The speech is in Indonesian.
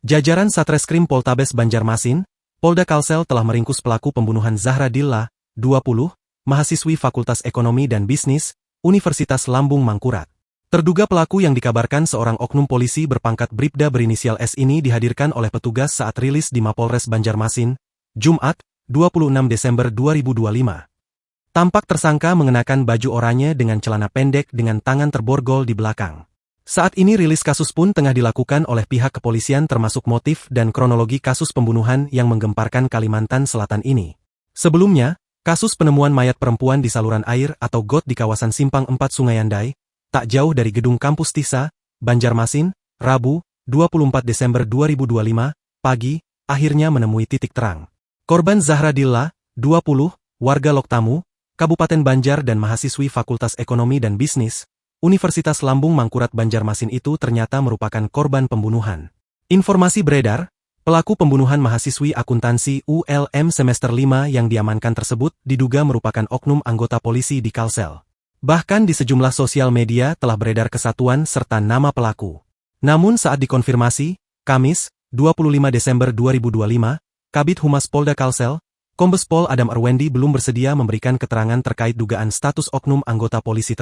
Jajaran Satreskrim Poltabes Banjarmasin, Polda Kalsel telah meringkus pelaku pembunuhan Zahra Dilla, 20, mahasiswi Fakultas Ekonomi dan Bisnis, Universitas Lambung Mangkurat. Terduga pelaku yang dikabarkan seorang oknum polisi berpangkat Bribda berinisial S ini dihadirkan oleh petugas saat rilis di Mapolres Banjarmasin, Jumat, 26 Desember 2025. Tampak tersangka mengenakan baju oranye dengan celana pendek dengan tangan terborgol di belakang. Saat ini rilis kasus pun tengah dilakukan oleh pihak kepolisian termasuk motif dan kronologi kasus pembunuhan yang menggemparkan Kalimantan Selatan ini. Sebelumnya, kasus penemuan mayat perempuan di saluran air atau got di kawasan Simpang 4 Sungai Andai, tak jauh dari gedung kampus TISA, Banjarmasin, Rabu, 24 Desember 2025, pagi, akhirnya menemui titik terang. Korban Zahra Dilla, 20, warga Loktamu, Kabupaten Banjar dan mahasiswi Fakultas Ekonomi dan Bisnis, Universitas Lambung Mangkurat Banjarmasin itu ternyata merupakan korban pembunuhan. Informasi beredar, pelaku pembunuhan mahasiswi akuntansi ULM semester 5 yang diamankan tersebut diduga merupakan oknum anggota polisi di Kalsel. Bahkan di sejumlah sosial media telah beredar kesatuan serta nama pelaku. Namun saat dikonfirmasi, Kamis, 25 Desember 2025, Kabid Humas Polda Kalsel, Kombes Pol Adam Erwendi belum bersedia memberikan keterangan terkait dugaan status oknum anggota polisi tersebut.